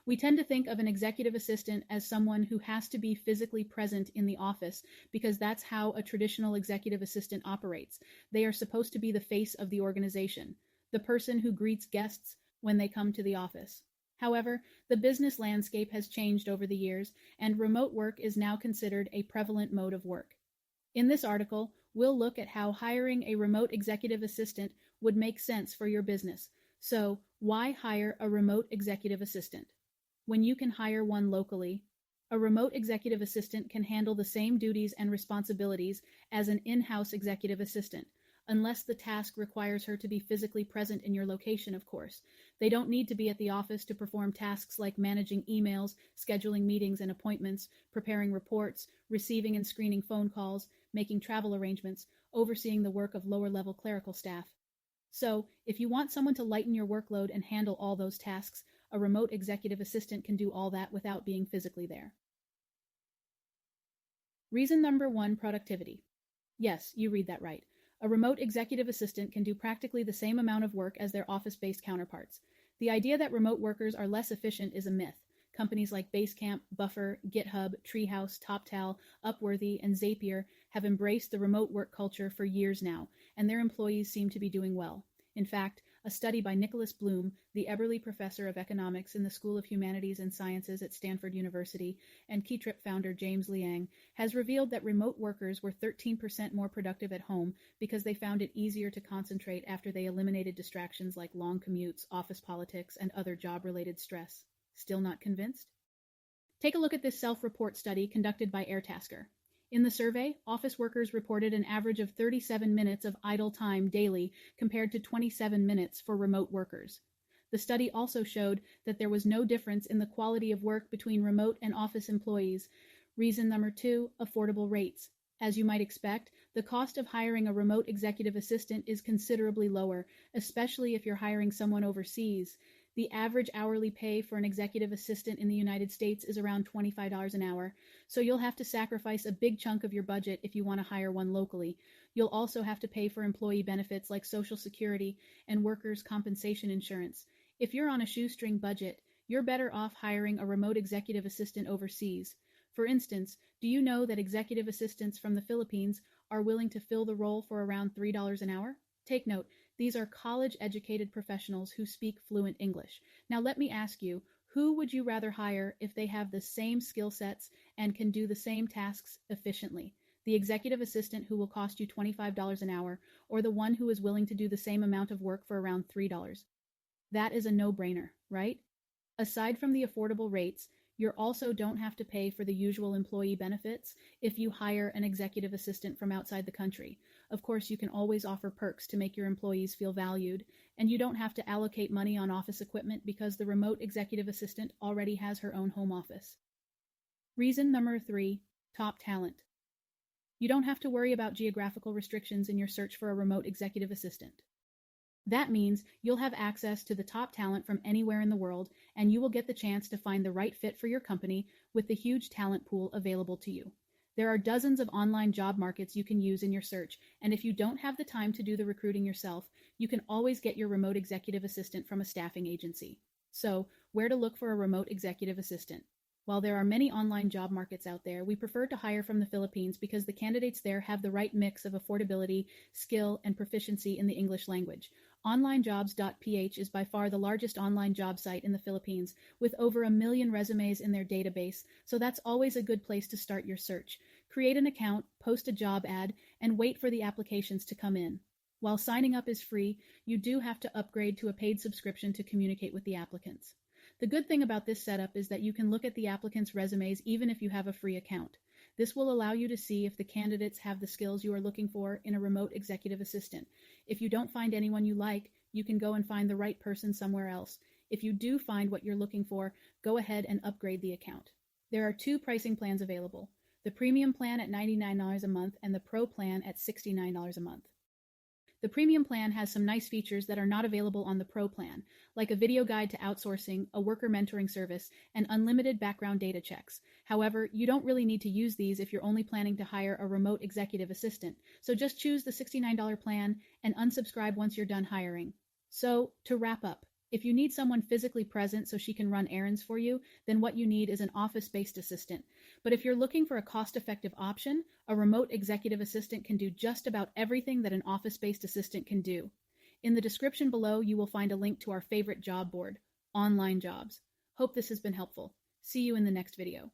We tend to think of an executive assistant as someone who has to be physically present in the office because that's how a traditional executive assistant operates. They are supposed to be the face of the organization, the person who greets guests when they come to the office. However, the business landscape has changed over the years, and remote work is now considered a prevalent mode of work. In this article, we'll look at how hiring a remote executive assistant would make sense for your business. So, why hire a remote executive assistant? When you can hire one locally, a remote executive assistant can handle the same duties and responsibilities as an in-house executive assistant, unless the task requires her to be physically present in your location, of course. They don't need to be at the office to perform tasks like managing emails, scheduling meetings and appointments, preparing reports, receiving and screening phone calls, making travel arrangements, overseeing the work of lower-level clerical staff. So, if you want someone to lighten your workload and handle all those tasks, a remote executive assistant can do all that without being physically there. Reason number 1, productivity. Yes, you read that right. A remote executive assistant can do practically the same amount of work as their office-based counterparts. The idea that remote workers are less efficient is a myth. Companies like Basecamp, Buffer, GitHub, Treehouse, TopTal, Upworthy, and Zapier have embraced the remote work culture for years now, and their employees seem to be doing well. In fact, a study by Nicholas Bloom, the Eberly Professor of Economics in the School of Humanities and Sciences at Stanford University, and Keytrip founder James Liang, has revealed that remote workers were 13% more productive at home because they found it easier to concentrate after they eliminated distractions like long commutes, office politics, and other job-related stress. Still not convinced? Take a look at this self-report study conducted by Airtasker. In the survey, office workers reported an average of 37 minutes of idle time daily compared to 27 minutes for remote workers. The study also showed that there was no difference in the quality of work between remote and office employees. Reason number 2, affordable rates. As you might expect, the cost of hiring a remote executive assistant is considerably lower, especially if you're hiring someone overseas. The average hourly pay for an executive assistant in the United States is around $25 an hour, so you'll have to sacrifice a big chunk of your budget if you want to hire one locally. You'll also have to pay for employee benefits like Social Security and workers' compensation insurance. If you're on a shoestring budget, you're better off hiring a remote executive assistant overseas. For instance, do you know that executive assistants from the Philippines are willing to fill the role for around $3 an hour? Take note, these are college-educated professionals who speak fluent English. Now let me ask you, who would you rather hire if they have the same skill sets and can do the same tasks efficiently? The executive assistant who will cost you $25 an hour, or the one who is willing to do the same amount of work for around $3? That is a no-brainer, right? Aside from the affordable rates, you also don't have to pay for the usual employee benefits if you hire an executive assistant from outside the country. Of course, you can always offer perks to make your employees feel valued, and you don't have to allocate money on office equipment because the remote executive assistant already has her own home office. Reason number 3, top talent. You don't have to worry about geographical restrictions in your search for a remote executive assistant. That means you'll have access to the top talent from anywhere in the world, and you will get the chance to find the right fit for your company with the huge talent pool available to you. There are dozens of online job markets you can use in your search, and if you don't have the time to do the recruiting yourself, you can always get your remote executive assistant from a staffing agency. So, where to look for a remote executive assistant? While there are many online job markets out there, we prefer to hire from the Philippines because the candidates there have the right mix of affordability, skill, and proficiency in the English language. OnlineJobs.ph is by far the largest online job site in the Philippines, with over 1 million resumes in their database, so that's always a good place to start your search. Create an account, post a job ad, and wait for the applications to come in. While signing up is free, you do have to upgrade to a paid subscription to communicate with the applicants. The good thing about this setup is that you can look at the applicants' resumes even if you have a free account. This will allow you to see if the candidates have the skills you are looking for in a remote executive assistant. If you don't find anyone you like, you can go and find the right person somewhere else. If you do find what you're looking for, go ahead and upgrade the account. There are 2 pricing plans available, the premium plan at $99 a month and the pro plan at $69 a month. The premium plan has some nice features that are not available on the pro plan, like a video guide to outsourcing, a worker mentoring service, and unlimited background data checks. However, you don't really need to use these if you're only planning to hire a remote executive assistant, so just choose the $69 plan and unsubscribe once you're done hiring. So, to wrap up, If you need someone physically present so she can run errands for you, then what you need is an office-based assistant. But if you're looking for a cost-effective option, a remote executive assistant can do just about everything that an office-based assistant can do. In the description below, you will find a link to our favorite job board, Online Jobs. Hope this has been helpful. See you in the next video.